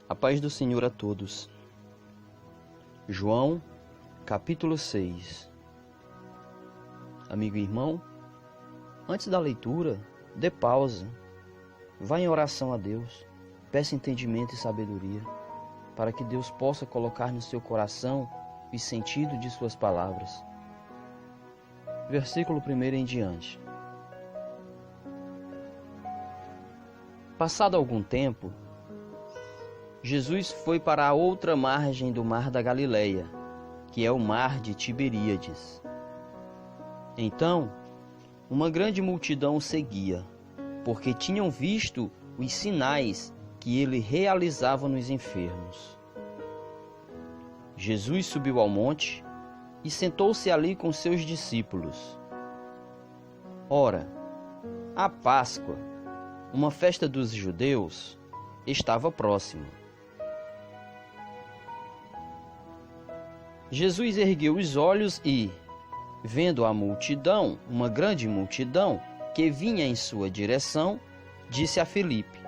A paz do Senhor a todos. João, capítulo 6. Amigo e irmão, antes da leitura, dê pausa. Vá em oração a Deus. Peça entendimento e sabedoria, para que Deus possa colocar no seu coração o sentido de suas palavras. Versículo 1 em diante. Passado algum tempo, Jesus foi para a outra margem do mar da Galileia, que é o mar de Tiberíades. Então, uma grande multidão o seguia, porque tinham visto os sinais que ele realizava nos enfermos. Jesus subiu ao monte e sentou-se ali com seus discípulos. Ora, a Páscoa, uma festa dos judeus, estava próxima. Jesus ergueu os olhos e, vendo a multidão, uma grande multidão, que vinha em sua direção, disse a Filipe: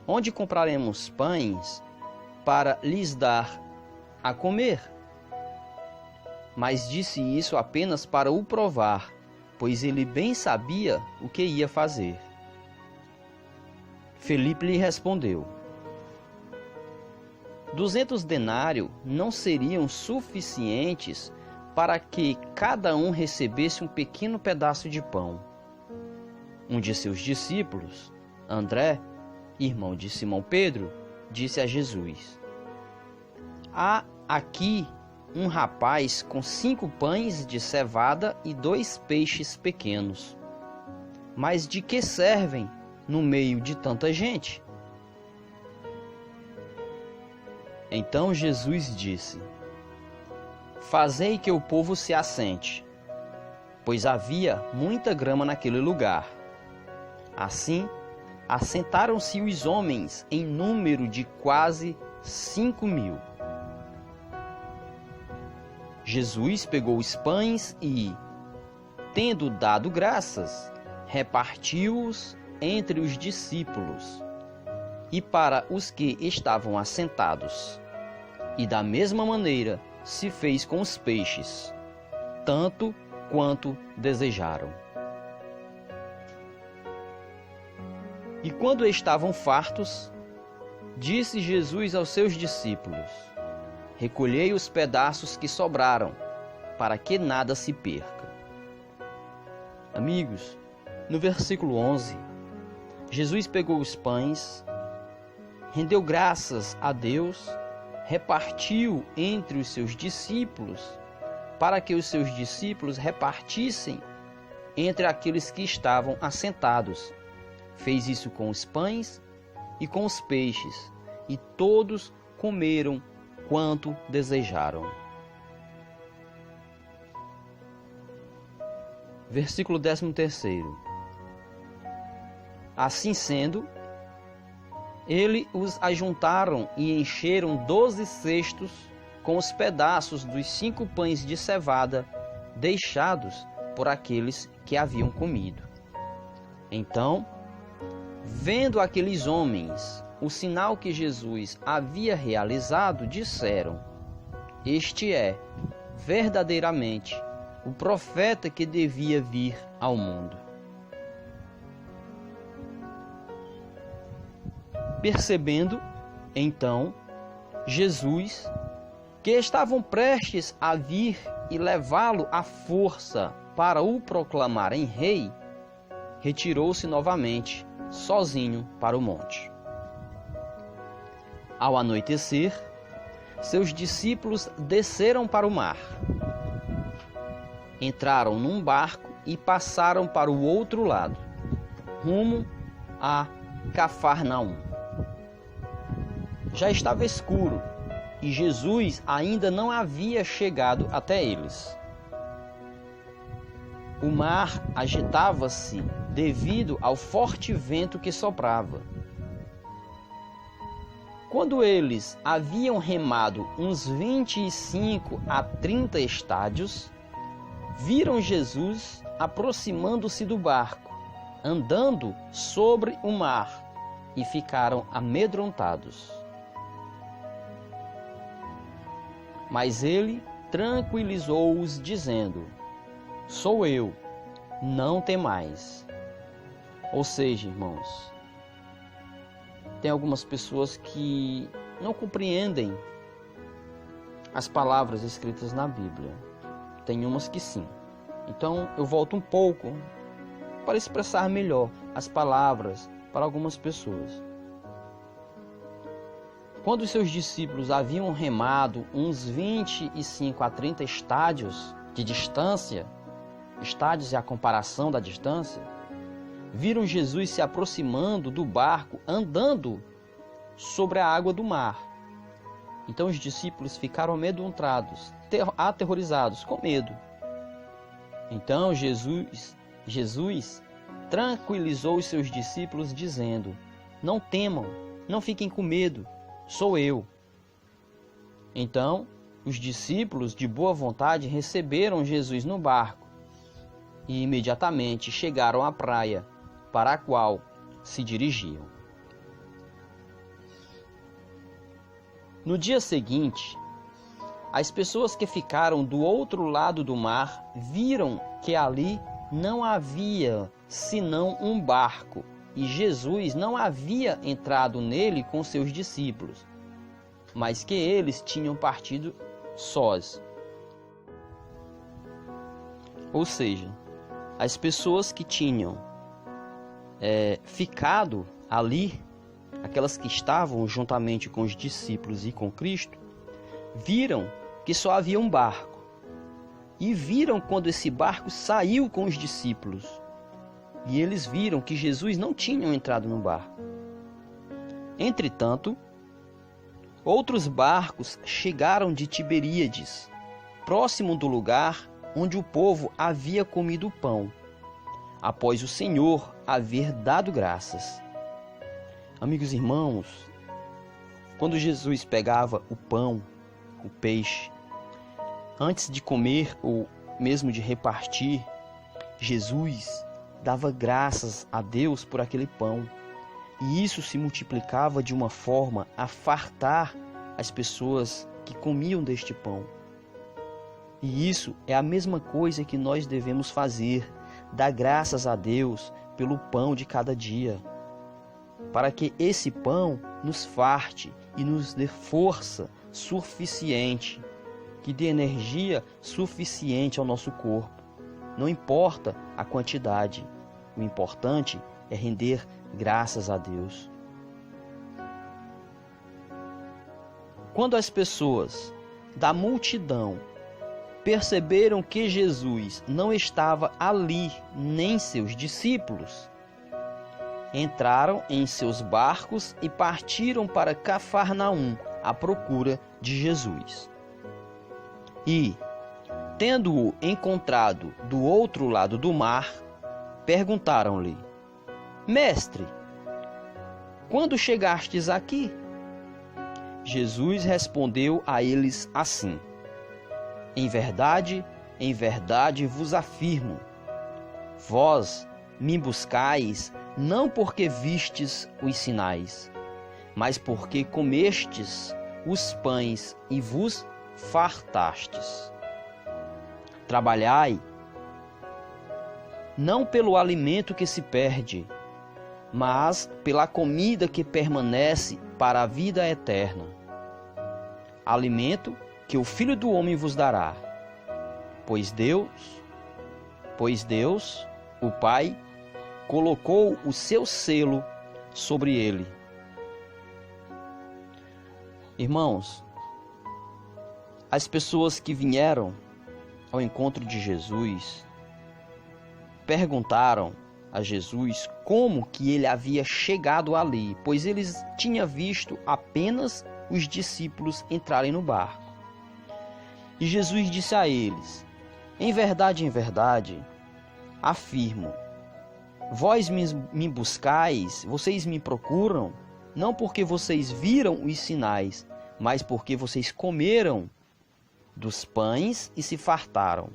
Onde compraremos pães para lhes dar a comer? Mas disse isso apenas para o provar, pois ele bem sabia o que ia fazer. Filipe lhe respondeu: 200 denários não seriam suficientes para que cada um recebesse um pequeno pedaço de pão. Um de seus discípulos, André, irmão de Simão Pedro, disse a Jesus: Há aqui um rapaz com 5 pães de cevada e 2 peixes pequenos. Mas de que servem no meio de tanta gente? Então Jesus disse: Fazei que o povo se assente, pois havia muita grama naquele lugar. Assim, assentaram-se os homens em número de quase 5.000. Jesus pegou os pães e, tendo dado graças, repartiu-os entre os discípulos e para os que estavam assentados. E da mesma maneira se fez com os peixes, tanto quanto desejaram. E quando estavam fartos, disse Jesus aos seus discípulos: Recolhei os pedaços que sobraram, para que nada se perca. Amigos, no versículo 11, Jesus pegou os pães, rendeu graças a Deus, repartiu entre os seus discípulos, para que os seus discípulos repartissem entre aqueles que estavam assentados. Fez isso com os pães e com os peixes, e todos comeram quanto desejaram. Versículo 13. Assim sendo, ele os ajuntaram e encheram 12 cestos com os pedaços dos 5 pães de cevada deixados por aqueles que haviam comido. Então, vendo aqueles homens o sinal que Jesus havia realizado, disseram: Este é, verdadeiramente, o profeta que devia vir ao mundo. Percebendo, então, Jesus, que estavam prestes a vir e levá-lo à força para o proclamarem rei, retirou-se novamente, sozinho, para o monte. Ao anoitecer, seus discípulos desceram para o mar. Entraram num barco e passaram para o outro lado, rumo a Cafarnaum. Já estava escuro e Jesus ainda não havia chegado até eles. O mar agitava-se devido ao forte vento que soprava. Quando eles haviam remado uns 25 a 30 estádios, viram Jesus aproximando-se do barco, andando sobre o mar, e ficaram amedrontados. Mas ele tranquilizou-os, dizendo: Sou eu, não temais. Ou seja, irmãos, tem algumas pessoas que não compreendem as palavras escritas na Bíblia. Tem umas que sim. Então eu volto um pouco para expressar melhor as palavras para algumas pessoas. Quando os seus discípulos haviam remado uns 25 a 30 estádios de distância, estádios é a comparação da distância, viram Jesus se aproximando do barco, andando sobre a água do mar. Então os discípulos ficaram amedrontados, aterrorizados, com medo. Então Jesus tranquilizou os seus discípulos, dizendo: Não temam, não fiquem com medo, sou eu. Então os discípulos, de boa vontade, receberam Jesus no barco e imediatamente chegaram à praia para a qual se dirigiam. No dia seguinte, as pessoas que ficaram do outro lado do mar viram que ali não havia senão um barco e Jesus não havia entrado nele com seus discípulos, mas que eles tinham partido sós. Ou seja, as pessoas que tinham ficado ali, aquelas que estavam juntamente com os discípulos e com Cristo, viram que só havia um barco. E viram quando esse barco saiu com os discípulos. E eles viram que Jesus não tinha entrado no barco. Entretanto, outros barcos chegaram de Tiberíades, próximo do lugar onde o povo havia comido o pão, após o Senhor haver dado graças. Amigos e irmãos, quando Jesus pegava o pão, o peixe, antes de comer ou mesmo de repartir, Jesus dava graças a Deus por aquele pão. E isso se multiplicava de uma forma a fartar as pessoas que comiam deste pão. E isso é a mesma coisa que nós devemos fazer, dar graças a Deus pelo pão de cada dia, para que esse pão nos farte e nos dê força suficiente, que dê energia suficiente ao nosso corpo. Não importa a quantidade, o importante é render graças a Deus. Quando as pessoas da multidão perceberam que Jesus não estava ali, nem seus discípulos, entraram em seus barcos e partiram para Cafarnaum à procura de Jesus. E, tendo-o encontrado do outro lado do mar, perguntaram-lhe: Mestre, quando chegastes aqui? Jesus respondeu a eles assim: em verdade vos afirmo, vós me buscais não porque vistes os sinais, mas porque comestes os pães e vos fartastes. Trabalhai, não pelo alimento que se perde, mas pela comida que permanece para a vida eterna. Alimento que o Filho do Homem vos dará, pois Deus, o Pai, colocou o seu selo sobre ele. Irmãos, as pessoas que vieram ao encontro de Jesus perguntaram a Jesus como que ele havia chegado ali, pois eles tinham visto apenas os discípulos entrarem no barco. E Jesus disse a eles: em verdade, afirmo, vós me buscais, vocês me procuram, não porque vocês viram os sinais, mas porque vocês comeram dos pães e se fartaram.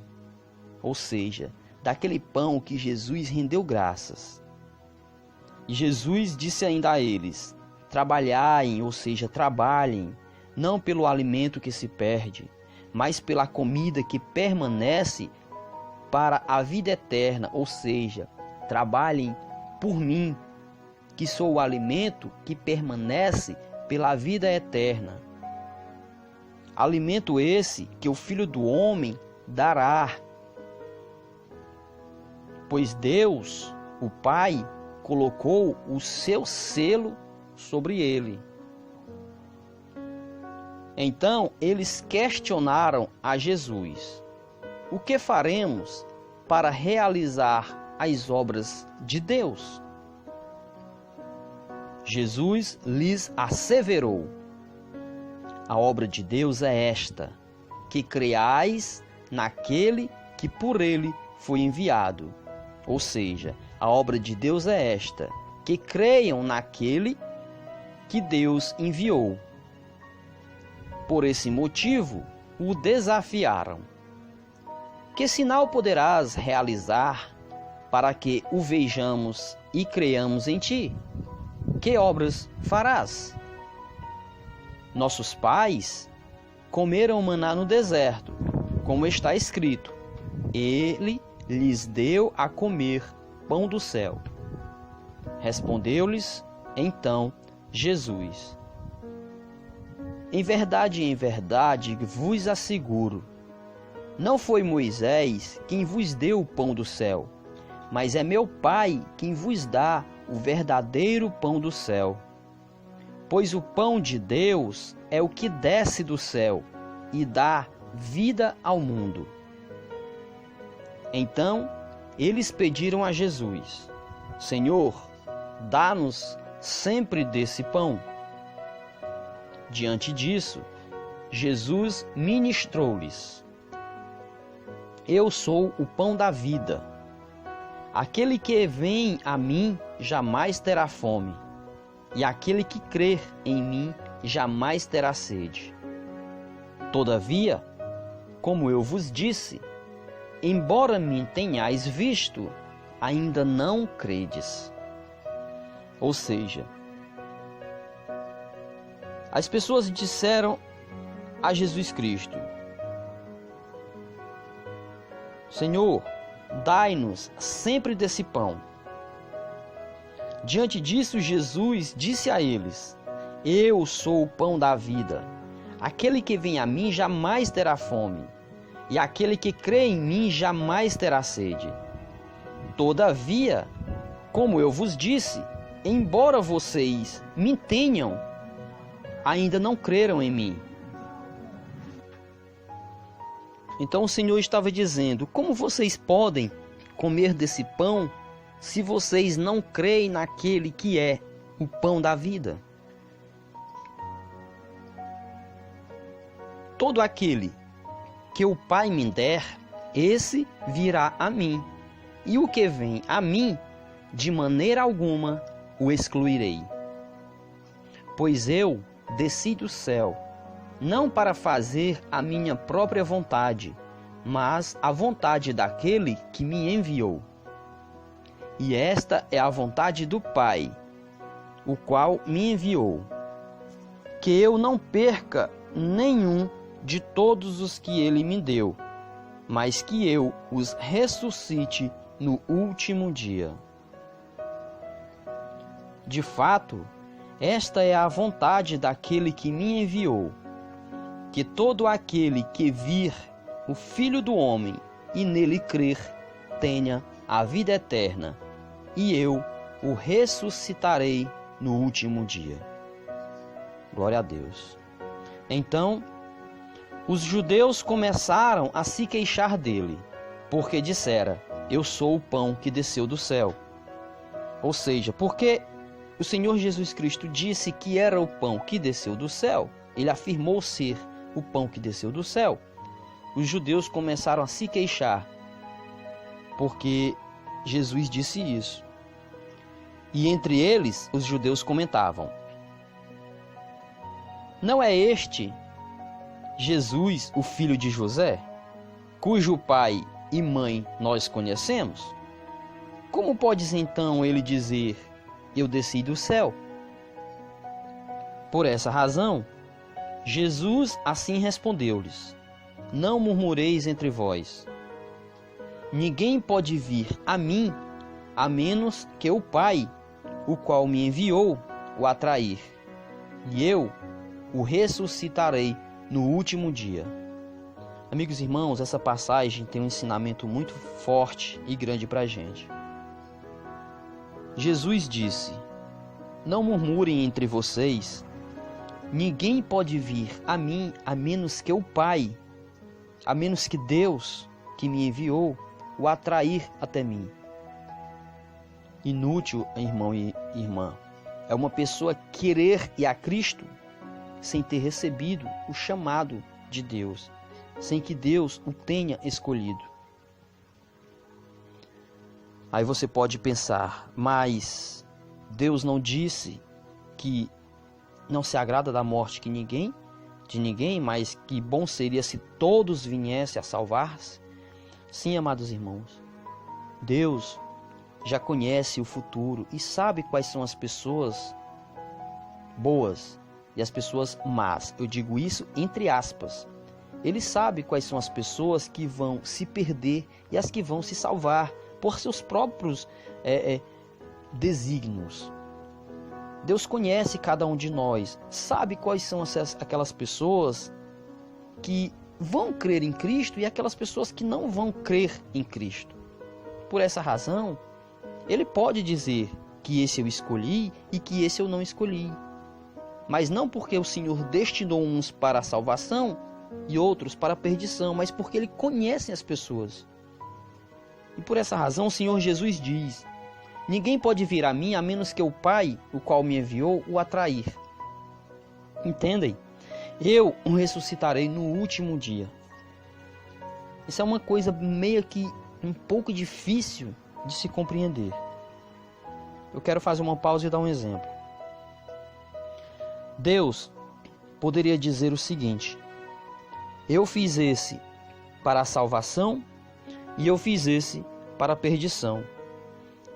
Ou seja, daquele pão que Jesus rendeu graças. E Jesus disse ainda a eles: trabalhai, ou seja, trabalhem, não pelo alimento que se perde, mas pela comida que permanece para a vida eterna, ou seja, trabalhem por mim, que sou o alimento que permanece pela vida eterna. Alimento esse que o Filho do Homem dará, pois Deus, o Pai, colocou o seu selo sobre ele. Então eles questionaram a Jesus: o que faremos para realizar as obras de Deus? Jesus lhes asseverou: a obra de Deus é esta, que creiais naquele que por ele foi enviado. Ou seja, a obra de Deus é esta, que creiam naquele que Deus enviou. Por esse motivo, o desafiaram: que sinal poderás realizar para que o vejamos e creiamos em ti? Que obras farás? Nossos pais comeram maná no deserto, como está escrito: ele lhes deu a comer pão do céu. Respondeu-lhes então Jesus: em verdade, vos asseguro, não foi Moisés quem vos deu o pão do céu, mas é meu Pai quem vos dá o verdadeiro pão do céu. Pois o pão de Deus é o que desce do céu e dá vida ao mundo. Então eles pediram a Jesus: Senhor, dá-nos sempre desse pão. Diante disso, Jesus ministrou-lhes: eu sou o pão da vida. Aquele que vem a mim jamais terá fome, e aquele que crer em mim jamais terá sede. Todavia, como eu vos disse, embora me tenhais visto, ainda não credes. Ou seja, as pessoas disseram a Jesus Cristo: Senhor, dai-nos sempre desse pão. Diante disso, Jesus disse a eles: eu sou o pão da vida. Aquele que vem a mim jamais terá fome, e aquele que crê em mim jamais terá sede. Todavia, como eu vos disse, embora vocês me tenham, ainda não creram em mim. Então o Senhor estava dizendo: como vocês podem comer desse pão se vocês não creem naquele que é o pão da vida? Todo aquele que o Pai me der, esse virá a mim, e o que vem a mim, de maneira alguma o excluirei. Pois eu desci do céu, não para fazer a minha própria vontade, mas a vontade daquele que me enviou. E esta é a vontade do Pai, o qual me enviou, que eu não perca nenhum de todos os que ele me deu, mas que eu os ressuscite no último dia. De fato, esta é a vontade daquele que me enviou, que todo aquele que vir o Filho do Homem e nele crer, tenha a vida eterna, e eu o ressuscitarei no último dia. Glória a Deus. Então, os judeus começaram a se queixar dele, porque dissera: eu sou o pão que desceu do céu. Ou seja, porque o Senhor Jesus Cristo disse que era o pão que desceu do céu, ele afirmou ser o pão que desceu do céu. Os judeus começaram a se queixar, porque Jesus disse isso. E entre eles, os judeus comentavam: não é este Jesus, o filho de José, cujo pai e mãe nós conhecemos? Como podes então ele dizer: eu desci do céu? Por essa razão, Jesus assim respondeu-lhes: não murmureis entre vós. Ninguém pode vir a mim, a menos que o Pai, o qual me enviou, o atrair, e eu o ressuscitarei no último dia. Amigos e irmãos, essa passagem tem um ensinamento muito forte e grande para a gente. Jesus disse: não murmurem entre vocês, ninguém pode vir a mim a menos que o Pai, a menos que Deus que me enviou, o atrair até mim. Inútil, irmão e irmã, é uma pessoa querer ir a Cristo sem ter recebido o chamado de Deus, sem que Deus o tenha escolhido. Aí você pode pensar, mas Deus não disse que não se agrada da morte de ninguém, mas que bom seria se todos viessem a salvar-se? Sim, amados irmãos, Deus já conhece o futuro e sabe quais são as pessoas boas e as pessoas más. Eu digo isso entre aspas. Ele sabe quais são as pessoas que vão se perder e as que vão se salvar por seus próprios desígnios. Deus conhece cada um de nós, sabe quais são aquelas pessoas que vão crer em Cristo e aquelas pessoas que não vão crer em Cristo. Por essa razão, Ele pode dizer que esse eu escolhi e que esse eu não escolhi. Mas não porque o Senhor destinou uns para a salvação e outros para a perdição, mas porque Ele conhece as pessoas. E por essa razão o Senhor Jesus diz: ninguém pode vir a mim a menos que o Pai, o qual me enviou, o atrair. Entendem? Eu o ressuscitarei no último dia. Isso é uma coisa meio que um pouco difícil de se compreender. Eu quero fazer uma pausa e dar um exemplo. Deus poderia dizer o seguinte: eu fiz esse para a salvação e eu fiz esse para a perdição.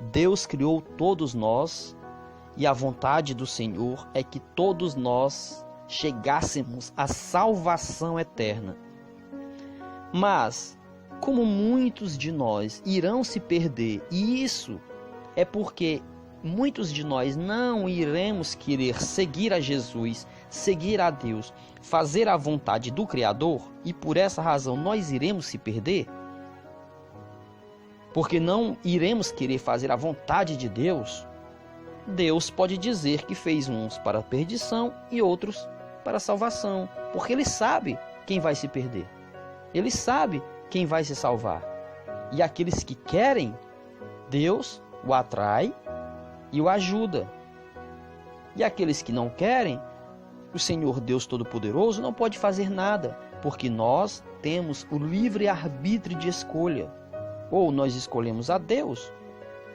Deus criou todos nós e a vontade do Senhor é que todos nós chegássemos à salvação eterna. Mas, como muitos de nós irão se perder, e isso é porque muitos de nós não iremos querer seguir a Jesus, seguir a Deus, fazer a vontade do Criador, e por essa razão nós iremos se perder, porque não iremos querer fazer a vontade de Deus. Deus pode dizer que fez uns para a perdição e outros para a salvação, porque Ele sabe quem vai se perder, Ele sabe quem vai se salvar. E aqueles que querem, Deus o atrai e o ajuda. E aqueles que não querem, o Senhor Deus Todo-Poderoso não pode fazer nada, porque nós temos o livre arbítrio de escolha. Ou nós escolhemos a Deus,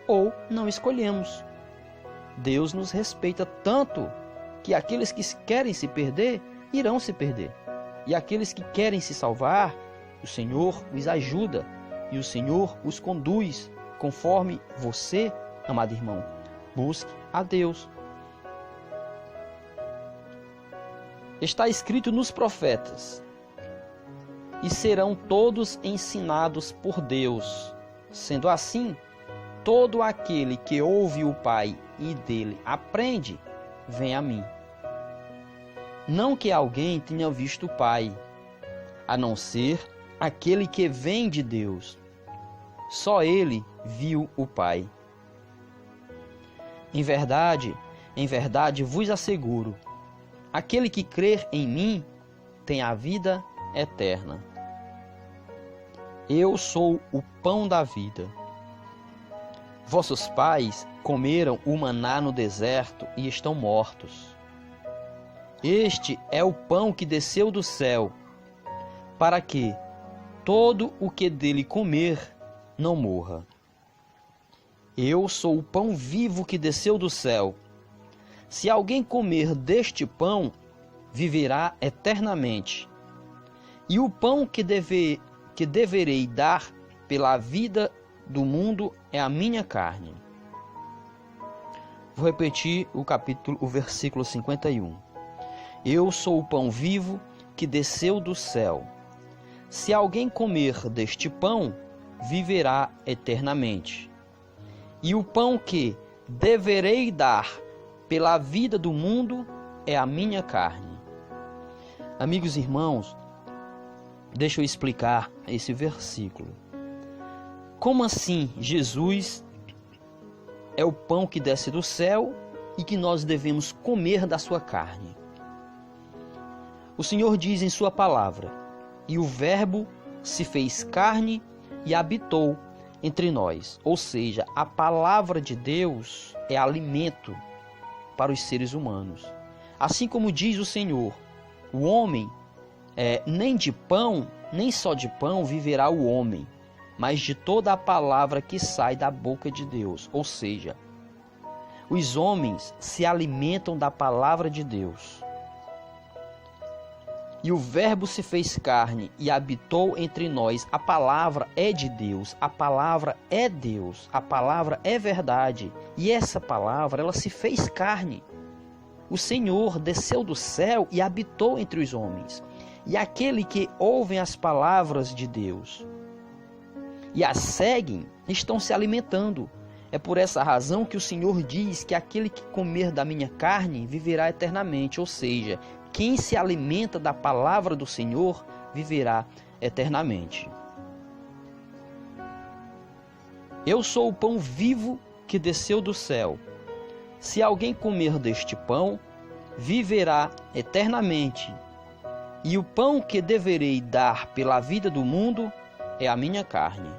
ou não escolhemos. Deus nos respeita tanto que aqueles que querem se perder, irão se perder. E aqueles que querem se salvar, o Senhor os ajuda e o Senhor os conduz, conforme você, amado irmão, busque a Deus. Está escrito nos profetas: e serão todos ensinados por Deus. Sendo assim, todo aquele que ouve o Pai e dele aprende, vem a mim. Não que alguém tenha visto o Pai, a não ser aquele que vem de Deus. Só ele viu o Pai. Em verdade vos asseguro, aquele que crer em mim tem a vida eterna. Eu sou o pão da vida. Vossos pais comeram o maná no deserto e estão mortos. Este é o pão que desceu do céu, para que todo o que dele comer não morra. Eu sou o pão vivo que desceu do céu. Se alguém comer deste pão, viverá eternamente. E o pão que deverei dar pela vida do mundo é a minha carne. Vou repetir o versículo 51. Eu sou o pão vivo que desceu do céu. se alguém comer deste pão, viverá eternamente. E o pão que deverei dar pela vida do mundo é a minha carne. Amigos e irmãos, deixa eu explicar esse versículo. Como assim Jesus é o pão que desce do céu e que nós devemos comer da sua carne? O Senhor diz em sua palavra: e o Verbo se fez carne e habitou entre nós. Ou seja, a palavra de Deus é alimento para os seres humanos. Assim como diz o Senhor, o homem, nem de pão, nem só de pão viverá o homem, mas de toda a palavra que sai da boca de Deus. Ou seja, os homens se alimentam da palavra de Deus. E o Verbo se fez carne e habitou entre nós. A palavra é de Deus, a palavra é Deus, a palavra é verdade. E essa palavra, ela se fez carne. O Senhor desceu do céu e habitou entre os homens. E aquele que ouvem as palavras de Deus e as seguem, estão se alimentando. É por essa razão que o Senhor diz que aquele que comer da minha carne viverá eternamente. Ou seja, quem se alimenta da palavra do Senhor viverá eternamente. Eu sou o pão vivo que desceu do céu. Se alguém comer deste pão, viverá eternamente. E o pão que deverei dar pela vida do mundo é a minha carne.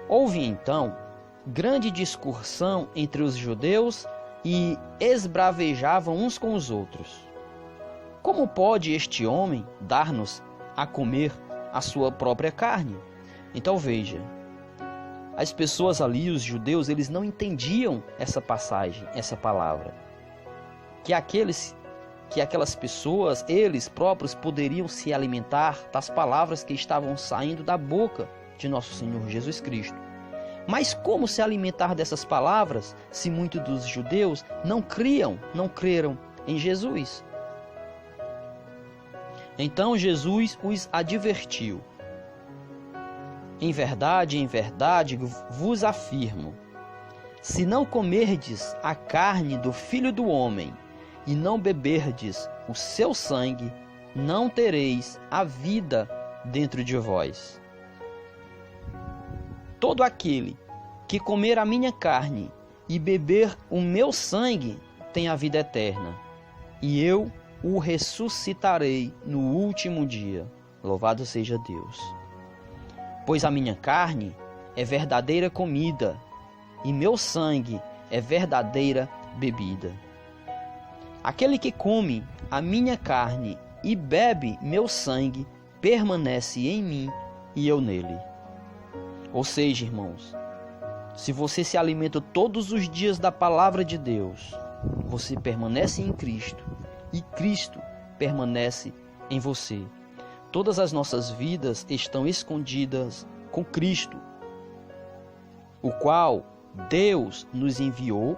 Houve então grande discussão entre os judeus e esbravejavam uns com os outros. Como pode este homem dar-nos a comer a sua própria carne? Então veja, as pessoas ali, os judeus, eles não entendiam essa passagem, essa palavra. Que aquelas pessoas, eles próprios, poderiam se alimentar das palavras que estavam saindo da boca de nosso Senhor Jesus Cristo. Mas como se alimentar dessas palavras se muitos dos judeus não creram em Jesus? Então Jesus os advertiu: em verdade vos afirmo, se não comerdes a carne do Filho do Homem e não beberdes o seu sangue, não tereis a vida dentro de vós. Todo aquele que comer a minha carne e beber o meu sangue tem a vida eterna, e eu o ressuscitarei no último dia. Louvado seja Deus. Pois a minha carne é verdadeira comida, e meu sangue é verdadeira bebida. Aquele que come a minha carne e bebe meu sangue permanece em mim e eu nele. Ou seja, irmãos, se você se alimenta todos os dias da palavra de Deus, você permanece em Cristo e Cristo permanece em você. Todas as nossas vidas estão escondidas com Cristo, o qual Deus nos enviou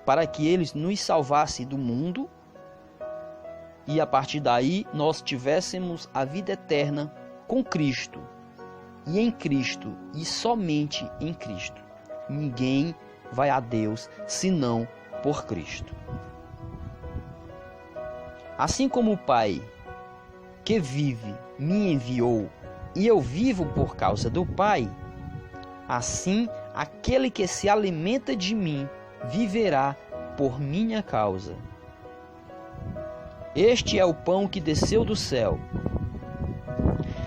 para que Ele nos salvasse do mundo e a partir daí nós tivéssemos a vida eterna com Cristo. E em Cristo, e somente em Cristo. Ninguém vai a Deus senão por Cristo. Assim como o Pai que vive me enviou e eu vivo por causa do Pai, assim aquele que se alimenta de mim viverá por minha causa. Este é o pão que desceu do céu,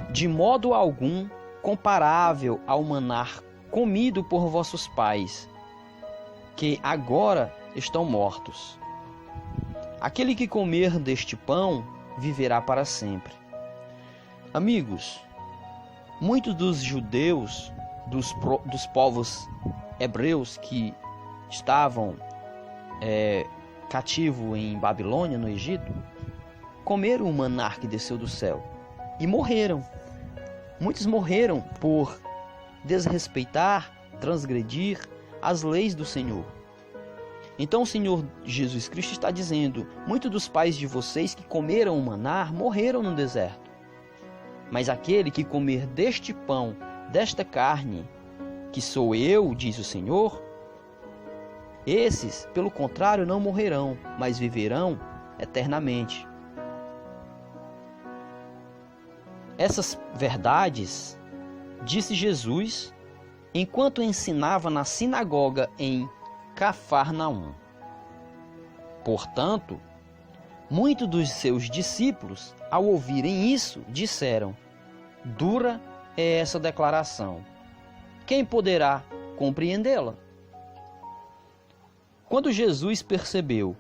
de modo algum comparável ao maná comido por vossos pais, que agora estão mortos. Aquele que comer deste pão viverá para sempre. Amigos, muitos dos judeus, dos povos hebreus que estavam cativos em Babilônia, no Egito, comeram o maná que desceu do céu e morreram. Muitos morreram por desrespeitar, transgredir as leis do Senhor. Então o Senhor Jesus Cristo está dizendo: muitos dos pais de vocês que comeram o maná morreram no deserto. Mas aquele que comer deste pão, desta carne, que sou eu, diz o Senhor, esses, pelo contrário, não morrerão, mas viverão eternamente. Essas verdades disse Jesus enquanto ensinava na sinagoga em Cafarnaum. Portanto, muitos dos seus discípulos, ao ouvirem isso, disseram: dura é essa declaração. Quem poderá compreendê-la? Quando Jesus percebeu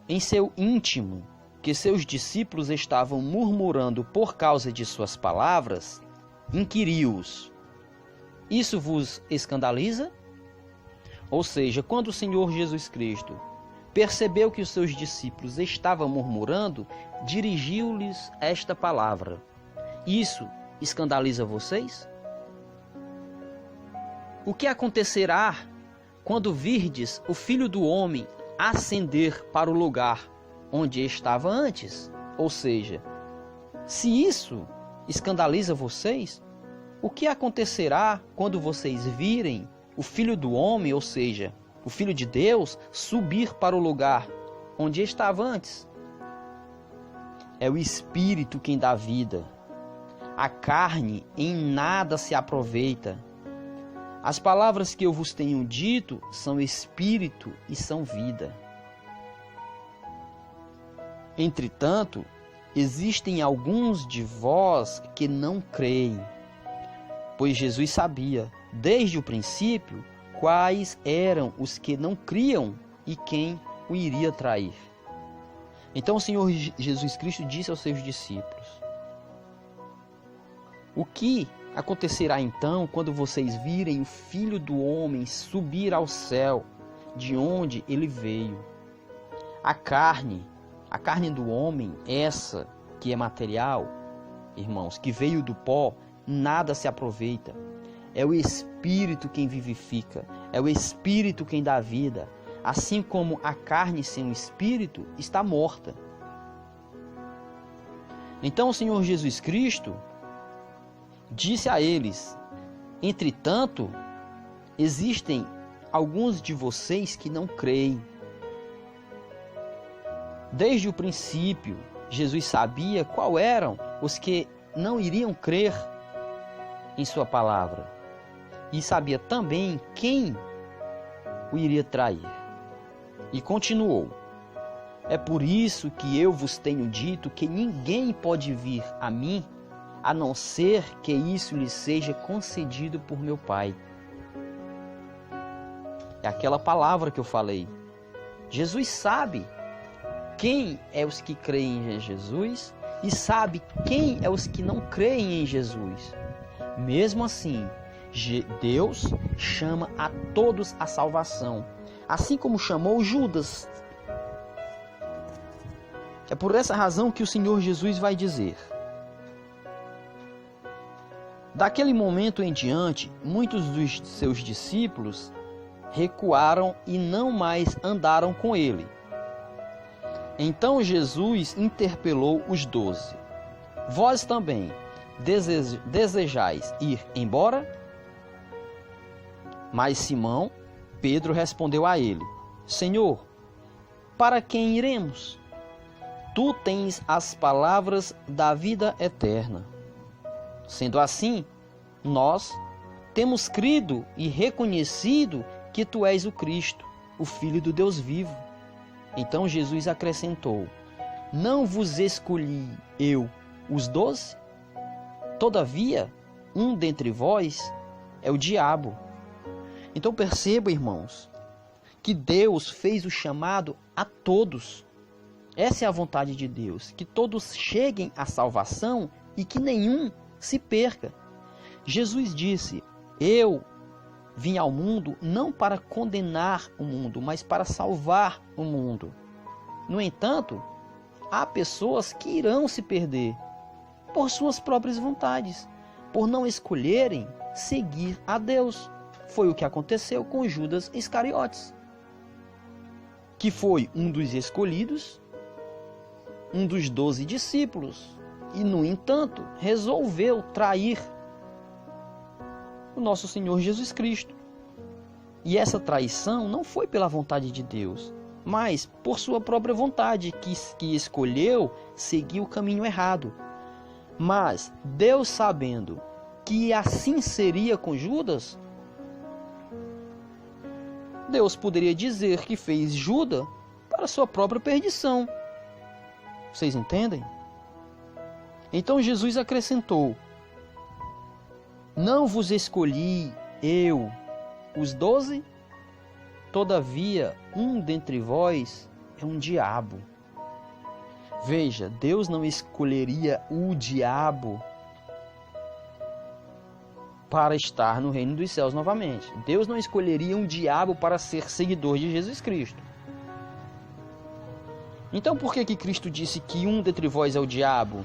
em seu íntimo que seus discípulos estavam murmurando por causa de suas palavras, inquiriu-os: isso vos escandaliza? Ou seja, quando o Senhor Jesus Cristo percebeu que os seus discípulos estavam murmurando, dirigiu-lhes esta palavra: isso escandaliza vocês? O que acontecerá quando virdes o Filho do Homem ascender para o lugar onde estava antes? Ou seja, se isso escandaliza vocês, o que acontecerá quando vocês virem o Filho do Homem, ou seja, o Filho de Deus, subir para o lugar onde estava antes? É o Espírito quem dá vida. A carne em nada se aproveita. As palavras que eu vos tenho dito são Espírito e são vida. Entretanto, existem alguns de vós que não creem, pois Jesus sabia, desde o princípio, quais eram os que não criam e quem o iria trair. Então o Senhor Jesus Cristo disse aos seus discípulos: o que acontecerá então quando vocês virem o Filho do Homem subir ao céu, de onde ele veio? A carne do homem, essa que é material, irmãos, que veio do pó, nada se aproveita. É o Espírito quem vivifica, é o Espírito quem dá vida. Assim como a carne sem o Espírito está morta. Então o Senhor Jesus Cristo disse a eles: entretanto, existem alguns de vocês que não creem. Desde o princípio, Jesus sabia qual eram os que não iriam crer em sua palavra. E sabia também quem o iria trair. E continuou: é por isso que eu vos tenho dito que ninguém pode vir a mim, a não ser que isso lhe seja concedido por meu Pai. É aquela palavra que eu falei. Jesus sabe quem é os que creem em Jesus e sabe quem é os que não creem em Jesus. Mesmo assim, Deus chama a todos à salvação, assim como chamou Judas. É por essa razão que o Senhor Jesus vai dizer: daquele momento em diante, muitos dos seus discípulos recuaram e não mais andaram com ele. Então Jesus interpelou os 12: vós também desejais ir embora? Mas Simão Pedro respondeu a ele: Senhor, para quem iremos? Tu tens as palavras da vida eterna. Sendo assim, nós temos crido e reconhecido que tu és o Cristo, o Filho do Deus vivo. Então Jesus acrescentou: não vos escolhi eu, os 12? Todavia, um dentre vós é o diabo. Então perceba, irmãos, que Deus fez o chamado a todos. Essa é a vontade de Deus, que todos cheguem à salvação e que nenhum se perca. Jesus disse: eu vim ao mundo não para condenar o mundo, mas para salvar o mundo. No entanto, há pessoas que irão se perder por suas próprias vontades, por não escolherem seguir a Deus. Foi o que aconteceu com Judas Iscariotes, que foi um dos escolhidos, um dos 12 discípulos, e, no entanto, resolveu trair o nosso Senhor Jesus Cristo. E essa traição não foi pela vontade de Deus, mas por sua própria vontade, que escolheu seguir o caminho errado. Mas Deus, sabendo que assim seria com Judas, Deus poderia dizer que fez Judas para sua própria perdição. Vocês entendem? Então Jesus acrescentou: não vos escolhi eu, os 12? Todavia, um dentre vós é um diabo. Veja, Deus não escolheria o diabo para estar no reino dos céus novamente. Deus não escolheria um diabo para ser seguidor de Jesus Cristo. Então por que Cristo disse que um dentre vós é o diabo?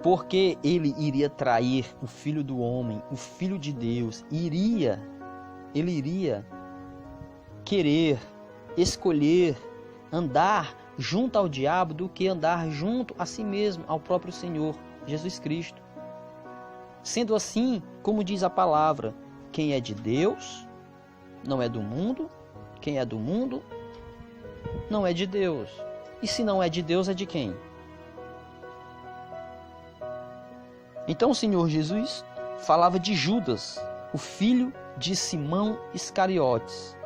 Porque ele iria trair o Filho do homem, o Filho de Deus. Ele iria querer, escolher, andar junto ao diabo do que andar junto a si mesmo, ao próprio Senhor Jesus Cristo. Sendo assim, como diz a palavra, quem é de Deus não é do mundo, quem é do mundo não é de Deus. E se não é de Deus, é de quem? Então o Senhor Jesus falava de Judas, o filho de Simão Iscariotes.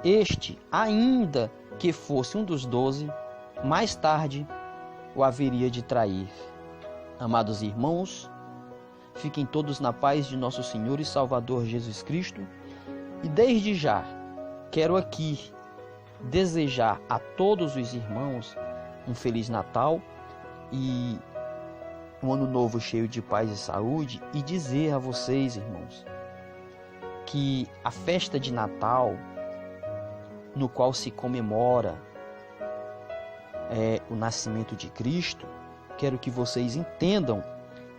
Este, ainda que fosse um dos 12, mais tarde o haveria de trair. Amados irmãos, fiquem todos na paz de nosso Senhor e Salvador Jesus Cristo. E desde já, quero aqui desejar a todos os irmãos um Feliz Natal e um ano novo cheio de paz e saúde, e dizer a vocês, irmãos, que a festa de Natal, no qual se comemora o nascimento de Cristo, quero que vocês entendam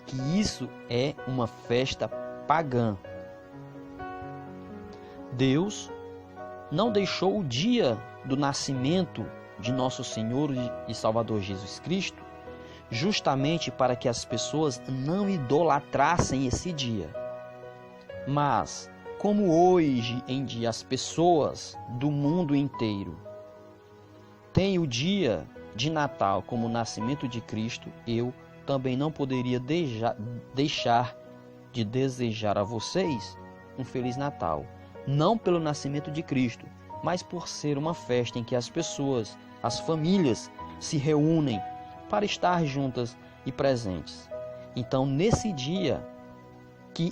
que isso é uma festa pagã. Deus não deixou o dia do nascimento de nosso Senhor e Salvador Jesus Cristo justamente para que as pessoas não idolatrassem esse dia. Mas, como hoje em dia as pessoas do mundo inteiro têm o dia de Natal como o nascimento de Cristo, eu também não poderia deixar de desejar a vocês um Feliz Natal. Não pelo nascimento de Cristo, mas por ser uma festa em que as pessoas, as famílias, se reúnem para estar juntas e presentes. Então, nesse dia que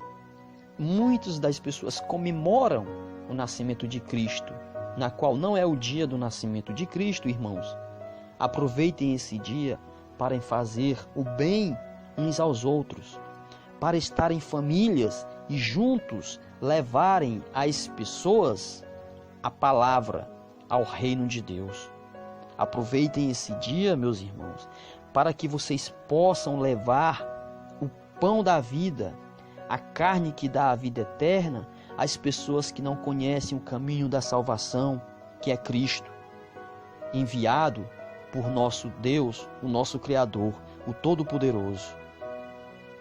muitas das pessoas comemoram o nascimento de Cristo, na qual não é o dia do nascimento de Cristo, irmãos, aproveitem esse dia para fazer o bem uns aos outros, para estar em famílias e juntos levarem às pessoas a palavra, ao reino de Deus. Aproveitem esse dia, meus irmãos, para que vocês possam levar o pão da vida, a carne que dá a vida eterna, às pessoas que não conhecem o caminho da salvação, que é Cristo, enviado por nosso Deus, o nosso Criador, o Todo-Poderoso.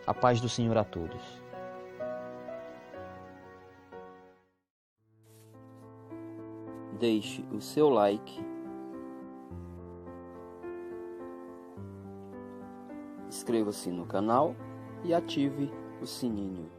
A paz do Senhor a todos. Deixe o seu like, inscreva-se no canal e ative o sininho.